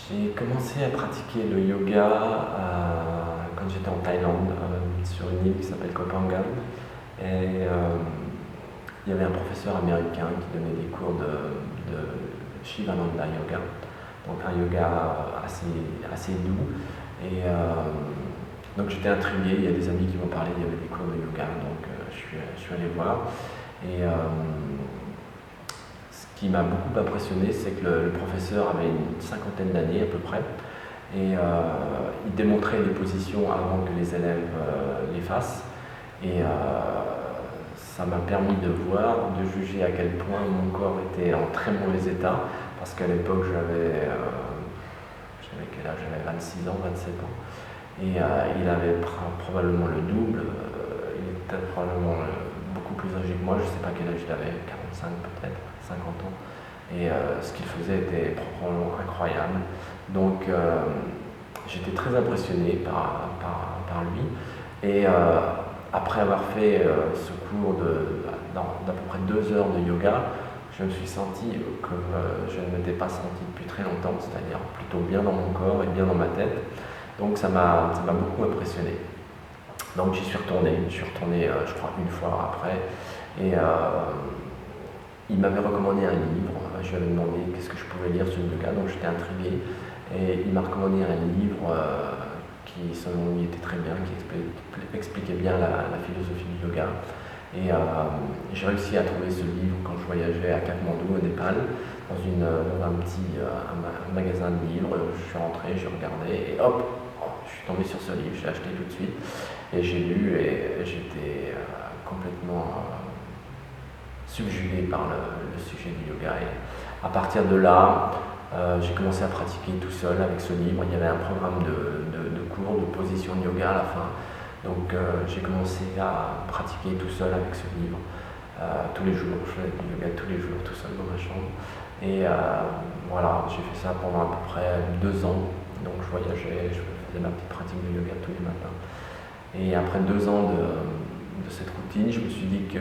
J'ai commencé à pratiquer le yoga quand j'étais en Thaïlande, sur une île qui s'appelle Koh Phangan. Et il y avait un professeur américain qui donnait des cours de Shivananda Yoga, donc un yoga assez doux. Et donc j'étais intrigué, il y a des amis qui m'ont parlé, il y avait des cours de yoga, donc je suis allé voir. Et ce qui m'a beaucoup impressionné, c'est que le professeur avait une cinquantaine d'années à peu près, et il démontrait les positions avant que les élèves les fassent. Et ça m'a permis de voir, de juger à quel point mon corps était en très mauvais état, parce qu'à l'époque j'avais quel âge? J'avais 26 ans, 27 ans. Et il avait probablement le double, il était probablement beaucoup plus âgé que moi, je ne sais pas quel âge il avait, 45 peut-être, 50 ans. Et ce qu'il faisait était probablement incroyable. Donc j'étais très impressionné par lui. Et après avoir fait ce cours d'à peu près 2 heures de yoga, je me suis senti que je ne m'étais pas senti depuis très longtemps, c'est-à-dire plutôt bien dans mon corps et bien dans ma tête. Donc ça m'a beaucoup impressionné. Donc j'y suis retourné, je crois une fois après. Et il m'avait recommandé un livre, je lui avais demandé qu'est-ce que je pouvais lire sur le yoga, donc j'étais intrigué. Et il m'a recommandé un livre qui, selon lui, était très bien, qui expliquait bien la philosophie du yoga. Et j'ai réussi à trouver ce livre quand je voyageais à Katmandou, au Népal, dans un petit magasin de livres. Je suis rentré, j'ai regardé, et hop, je suis tombé sur ce livre, je l'ai acheté tout de suite. Et j'ai lu, et j'étais complètement subjugué par le sujet du yoga. Et à partir de là, j'ai commencé à pratiquer tout seul avec ce livre. Il y avait un programme de cours, de position de yoga à la fin. Donc j'ai commencé à pratiquer tout seul avec ce livre. Tous les jours, je faisais du yoga tous les jours, tout seul dans ma chambre. Et voilà, j'ai fait ça pendant à peu près 2 ans. Donc je voyageais, je faisais ma petite pratique de yoga tous les matins. Et après 2 ans de cette routine, je me suis dit qu'il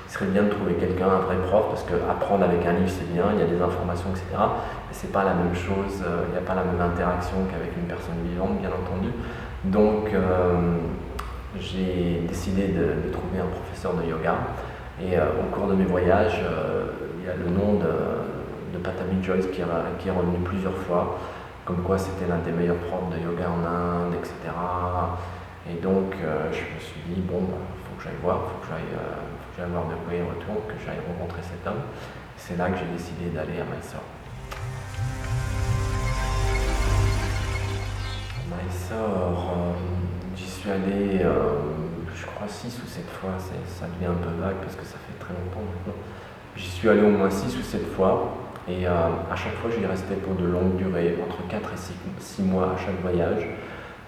serait bien de trouver quelqu'un, un vrai prof, parce qu'apprendre avec un livre c'est bien, il y a des informations, etc. Mais c'est pas la même chose, il n'y a pas la même interaction qu'avec une personne vivante, bien entendu. Donc j'ai décidé de trouver un professeur de yoga. Et au cours de mes voyages, il y a le nom de Pattabhi Jois qui est revenu plusieurs fois, comme quoi c'était l'un des meilleurs profs de yoga en Inde, etc. Et donc je me suis dit, bon, faut que j'aille voir, faut que j'aille voir de quoi il retourne, que j'aille rencontrer cet homme. C'est là que j'ai décidé d'aller à Mysore. Mysore, j'y suis allé, je crois 6 ou 7 fois, ça devient un peu vague parce que ça fait très longtemps maintenant. J'y suis allé au moins 6 ou 7 fois, et à chaque fois j'y restais pour de longues durées, entre 4 et 6 mois à chaque voyage.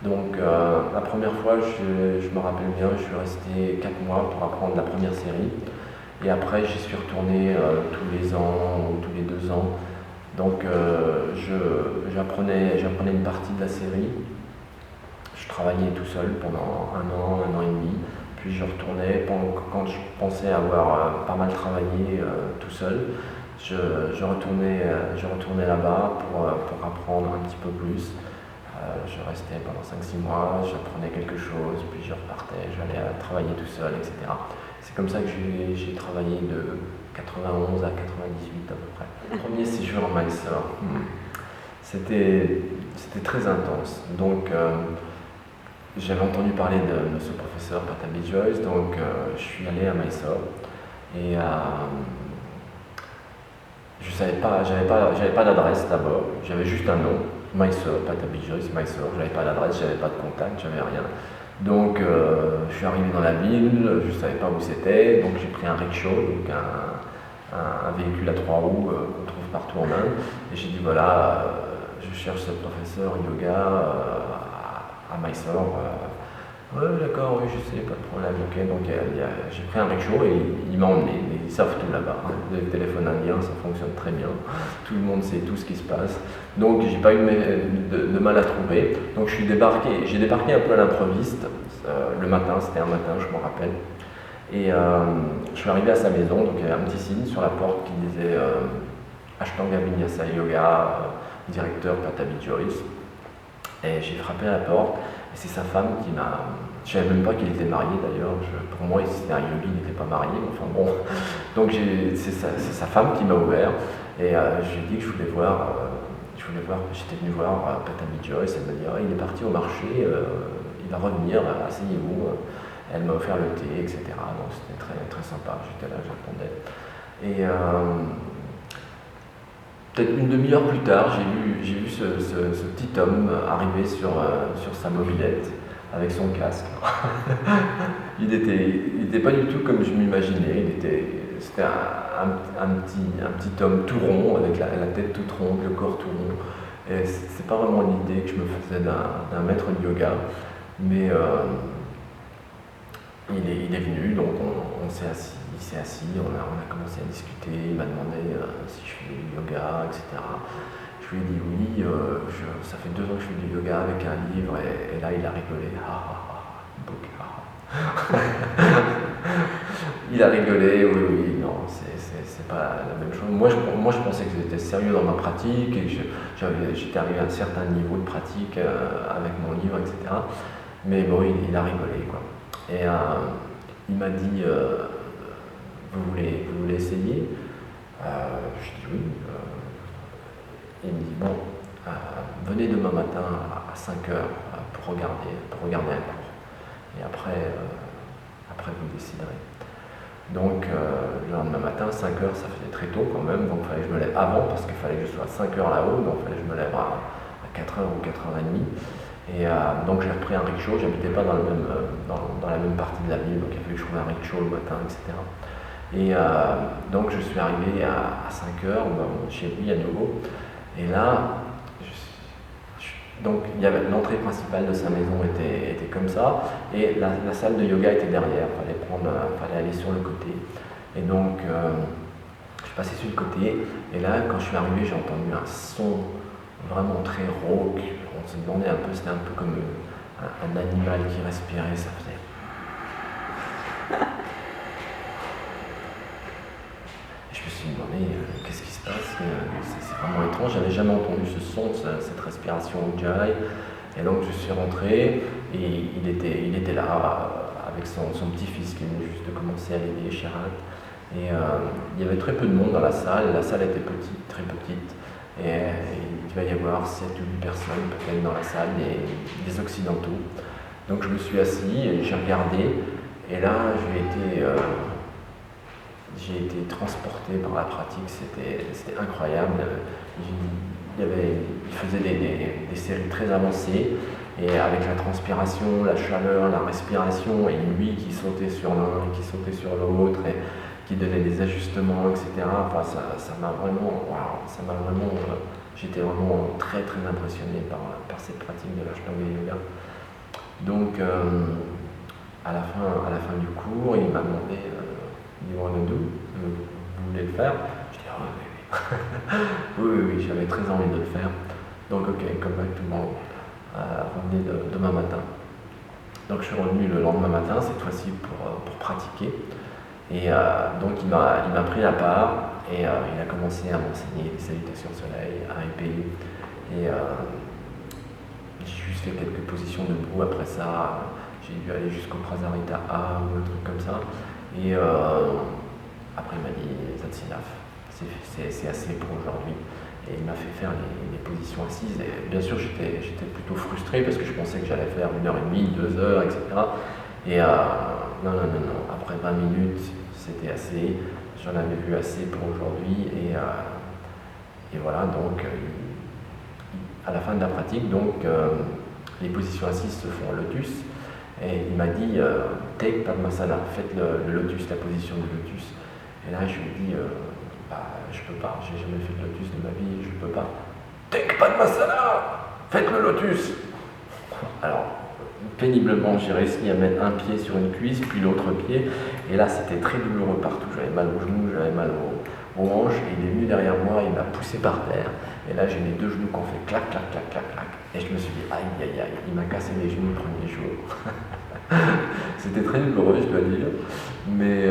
Donc la première fois, je me rappelle bien, je suis resté 4 mois pour apprendre la première série. Et après, j'y suis retourné tous les ans ou tous les 2 ans. Donc j'apprenais une partie de la série. Je travaillais tout seul pendant un an et demi. Puis je retournais, quand je pensais avoir pas mal travaillé tout seul, je retournais là-bas pour apprendre un petit peu plus. Je restais pendant 5-6 mois, j'apprenais quelque chose, puis je repartais, j'allais travailler tout seul, etc. C'est comme ça que j'ai travaillé de 91 à 98 à peu près. Le premier séjour à Mysore, c'était très intense. Donc j'avais entendu parler de ce professeur Pattabhi Jois, donc je suis allé à Mysore. Et j'avais pas d'adresse d'abord, j'avais juste un nom. Mysore, Pattabhi Jois, Mysore, j'avais pas d'adresse, j'avais pas de contact, j'avais rien. Donc je suis arrivé dans la ville, je savais pas où c'était, donc j'ai pris un rickshaw, donc un véhicule à 3 roues qu'on trouve partout en Inde, et j'ai dit voilà, je cherche ce professeur yoga à Mysore. Ouais, d'accord, oui, je sais, pas de problème. Ok, donc j'ai pris un rickshaw et il m'a emmené. Ils savent tout là-bas. Le téléphone indien, ça fonctionne très bien. Tout le monde sait tout ce qui se passe. Donc j'ai pas eu de mal à trouver. Donc j'ai débarqué un peu à l'improviste. Le matin, c'était un matin, je me rappelle. Et je suis arrivé à sa maison, donc il y avait un petit signe sur la porte qui disait Ashtanga Vinyasa Yoga, directeur Pattabhi Jois. Et j'ai frappé à la porte, et c'est sa femme qui m'a... Je ne savais même pas qu'il était marié d'ailleurs, pour moi c'était un yogi, il n'était pas marié, mais enfin bon. Donc c'est sa femme qui m'a ouvert, et je lui ai dit que je voulais voir, j'étais venu voir Pattabhi Jois, elle m'a dit ah, il est parti au marché, il va revenir, asseyez-vous. Elle m'a offert le thé, etc. Donc c'était très, très sympa, j'étais là, j'attendais. Et peut-être une demi-heure plus tard, j'ai vu ce petit homme arriver sur sa mobilette avec son casque. Il était pas du tout comme je m'imaginais, c'était un petit homme tout rond, avec la tête toute ronde, le corps tout rond. Et c'est pas vraiment l'idée que je me faisais d'un maître de yoga, mais il est venu, donc il s'est assis, on a commencé à discuter, il m'a demandé si je fais du yoga, etc. Je lui ai dit oui, ça fait 2 ans que je fais du yoga avec un livre, et là il a rigolé. Il a rigolé, oui, non, c'est pas la même chose. Moi je pensais que j'étais sérieux dans ma pratique, et que j'étais arrivé à un certain niveau de pratique avec mon livre, etc. Mais bon, il a rigolé, quoi. Et il m'a dit vous voulez essayer? Je dis oui. Il me dit bon, venez demain matin à 5 heures pour regarder un cours. Et après vous déciderez. Donc le lendemain matin, 5 heures, ça faisait très tôt quand même, donc il fallait que je me lève avant parce qu'il fallait que je sois à 5 heures là-haut, donc il fallait que je me lève à 4 heures ou 4h30. Et donc j'ai repris un rickshaw, j'habitais pas dans la même partie de la ville, donc il a fallu que je trouve un rickshaw le matin, etc. Et donc je suis arrivé à 5 heures chez lui à nouveau. Et là, donc l'entrée principale de sa maison était comme ça, et la salle de yoga était derrière, fallait aller sur le côté. Et donc je suis passé sur le côté, et là quand je suis arrivé, j'ai entendu un son vraiment très rauque. On se demandait un peu, c'était un peu comme un animal qui respirait, ça faisait. Et je me suis demandé qu'est-ce qui se passe, c'est vraiment étrange, j'avais jamais entendu ce son, cette respiration Ujjayi. Et donc je suis rentré, et il était là avec son petit-fils qui venait juste de commencer à l'aider, Sharat. Et il y avait très peu de monde dans la salle était petite, très petite. Et il va y avoir 7 ou 8 personnes peut-être dans la salle, des occidentaux. Donc je me suis assis et j'ai regardé, et là j'ai été transporté par la pratique, c'était incroyable. Il faisait des séries très avancées, et avec la transpiration, la chaleur, la respiration, et lui qui sautait sur l'un, qui sautait sur l'autre, et qui donnait des ajustements, etc. Enfin, ça m'a vraiment, j'étais vraiment très très impressionné par cette pratique de l'Ashtanga Yoga. Donc, à la fin du cours, il m'a demandé you wanna do? Vous voulez le faire? Je dis oui, j'avais très envie de le faire. Donc, ok, come back tomorrow. Revenez demain matin. Donc, je suis revenu le lendemain matin, cette fois-ci pour pratiquer. Et donc il m'a pris à part, et il a commencé à m'enseigner les salutations soleil, à EPI. Et j'ai juste fait quelques positions debout. Après ça, j'ai dû aller jusqu'au Prasarita A ou un truc comme ça. Et après il m'a dit that's enough, c'est assez pour aujourd'hui. Et il m'a fait faire les positions assises. Et bien sûr j'étais plutôt frustré parce que je pensais que j'allais faire 1h30, 2 heures, etc. Et non, après 20 minutes, c'était assez, j'en avais vu assez pour aujourd'hui, et voilà, donc à la fin de la pratique, donc les positions assises se font en lotus, et il m'a dit take Padmasana, faites le lotus, la position de lotus. Et là je lui ai dit je peux pas, j'ai jamais fait de lotus de ma vie, je peux pas. Take Padmasana, faites le lotus. Alors péniblement, j'ai réussi à mettre un pied sur une cuisse, puis l'autre pied, et là c'était très douloureux partout. J'avais mal aux genoux, j'avais mal aux hanches, et il est venu derrière moi, il m'a poussé par terre, et là j'ai mes 2 genoux qui ont fait clac, clac, clac, clac, clac, et je me suis dit aïe, il m'a cassé les genoux le premier jour. C'était très douloureux, je dois dire, mais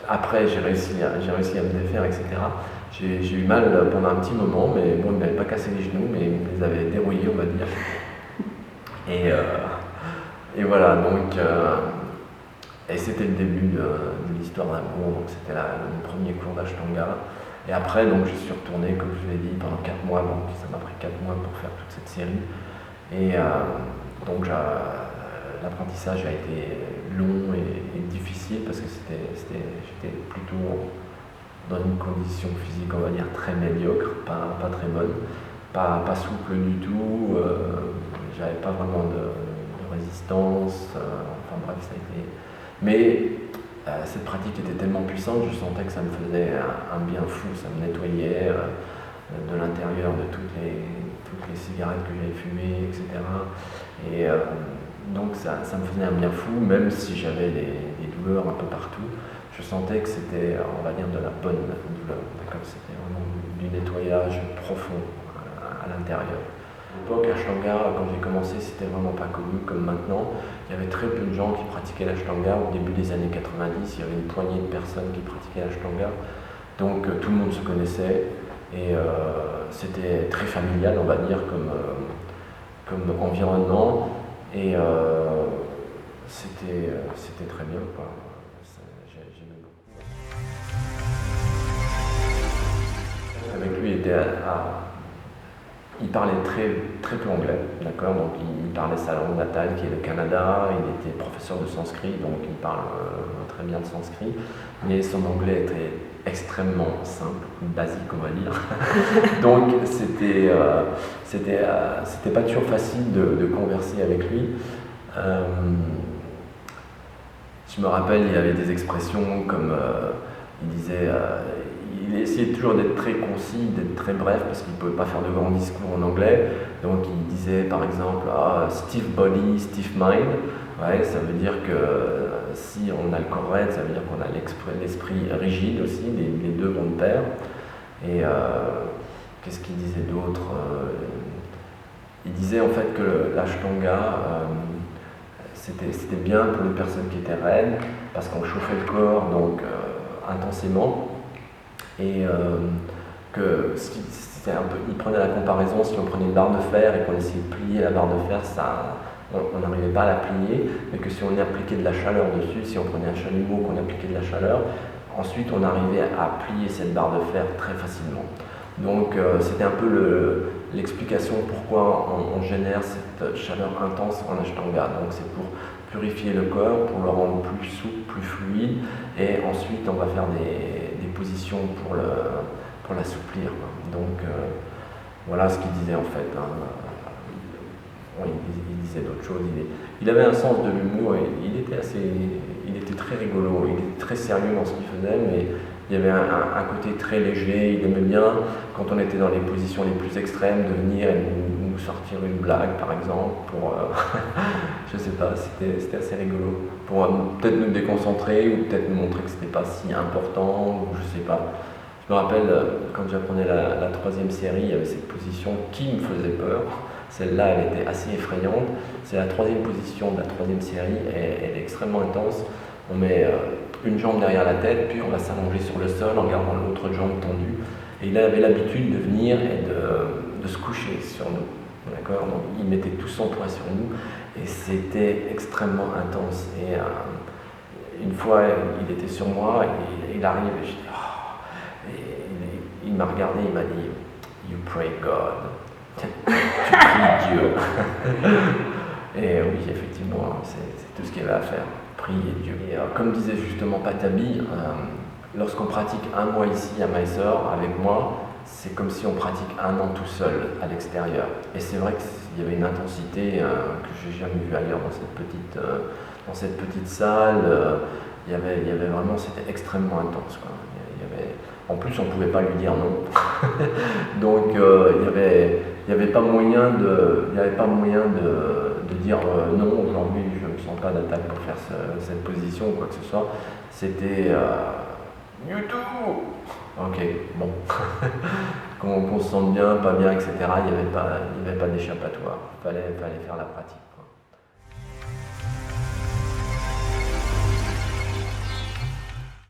après j'ai réussi à me défaire, etc. J'ai eu mal pendant un petit moment, mais bon, il ne m'avait pas cassé les genoux, mais il me les avait dérouillés, on va dire. Et voilà, donc, et c'était le début de l'histoire d'amour, donc c'était mon premier cours d'Ashtanga. Et après, donc, je suis retourné, comme je vous l'ai dit, pendant 4 mois, donc ça m'a pris 4 mois pour faire toute cette série. Et donc, l'apprentissage a été long et difficile parce que j'étais plutôt dans une condition physique, on va dire, très médiocre, pas très bonne, pas souple du tout, j'avais pas vraiment de résistance, enfin bref, ça a été... Mais cette pratique était tellement puissante, je sentais que ça me faisait un bien fou, ça me nettoyait de l'intérieur de toutes les cigarettes que j'avais fumées, etc. Et donc ça me faisait un bien fou, même si j'avais des douleurs un peu partout. Je sentais que c'était, on va dire, de la bonne douleur. C'était vraiment du nettoyage profond à l'intérieur. À l'époque, l'Ashtanga, quand j'ai commencé, c'était vraiment pas connu comme maintenant. Il y avait très peu de gens qui pratiquaient l'Ashtanga. Au début des années 90, il y avait une poignée de personnes qui pratiquaient l'Ashtanga. Donc tout le monde se connaissait et c'était très familial, on va dire, comme environnement. Et c'était très bien, quoi. J'aimais beaucoup. Avec lui, il parlait très peu anglais, d'accord. Donc il parlait sa langue natale qui est le Kannada. Il était professeur de sanskrit, donc il parle très bien de sanskrit. Mais son anglais était extrêmement simple, basique, on va dire. Donc c'était pas toujours facile de converser avec lui. Je me rappelle, il y avait des expressions comme il disait, il essayait toujours d'être très concis, d'être très bref parce qu'il ne pouvait pas faire de grands discours en anglais. Donc il disait par exemple stiff body, stiff mind. Ouais, ça veut dire que si on a le corps raide, ça veut dire qu'on a l'esprit rigide aussi, les deux vont de pair. Et qu'est-ce qu'il disait d'autre? Il disait en fait que l'Ashtanga, c'était bien pour les personnes qui étaient raides, parce qu'on chauffait le corps donc intensément. Et que c'était un peu, il prenait la comparaison, si on prenait une barre de fer et qu'on essayait de plier la barre de fer, on n'arrivait pas à la plier, mais que si on appliquait de la chaleur dessus, si on prenait un chalumeau, qu'on appliquait de la chaleur, ensuite on arrivait à plier cette barre de fer très facilement. Donc c'était un peu l'explication pourquoi on génère cette chaleur intense en Ashtanga. Donc c'est pour purifier le corps, pour le rendre plus souple, plus fluide, et ensuite on va faire des positions pour l'assouplir. Donc voilà ce qu'il disait en fait. Il disait d'autres choses. Il avait un sens de l'humour, il était très rigolo, il était très sérieux dans ce qu'il faisait, mais il y avait un côté très léger. Il aimait bien, quand on était dans les positions les plus extrêmes, de venir et nous sortir une blague, par exemple, pour, je sais pas, c'était assez rigolo, pour peut-être nous déconcentrer, ou peut-être nous montrer que c'était pas si important, ou je sais pas. Je me rappelle, quand j'apprenais la 3e série, il y avait cette position qui me faisait peur. Celle-là, elle était assez effrayante. C'est la 3e position de la 3e série, elle est extrêmement intense. On met une jambe derrière la tête, puis on va s'allonger sur le sol en gardant l'autre jambe tendue. Et il avait l'habitude de venir et de se coucher sur nous. D'accord ? Donc il mettait tout son poids sur nous et c'était extrêmement intense. Et une fois, il était sur moi, il arrive et je dis oh. Et il m'a regardé, il m'a dit You pray God. Tu pries Dieu. Et oui, effectivement, c'est tout ce qu'il y avait à faire. Prier Dieu. Et comme disait justement Patabi, lorsqu'on pratique un mois ici à Mysore avec moi, c'est comme si on pratique un an tout seul à l'extérieur. Et c'est vrai qu'il y avait une intensité que j'ai jamais vue ailleurs dans cette petite salle. Il y avait vraiment, c'était extrêmement intense, quoi. En plus, on ne pouvait pas lui dire non. Donc, il n'y avait pas moyen de dire non, aujourd'hui je ne me sens pas d'attaque pour faire cette position ou quoi que ce soit. C'était YouTube. Ok, bon. Qu'on se sente bien, pas bien, etc. Il n'y avait pas d'échappatoire. Il fallait faire la pratique.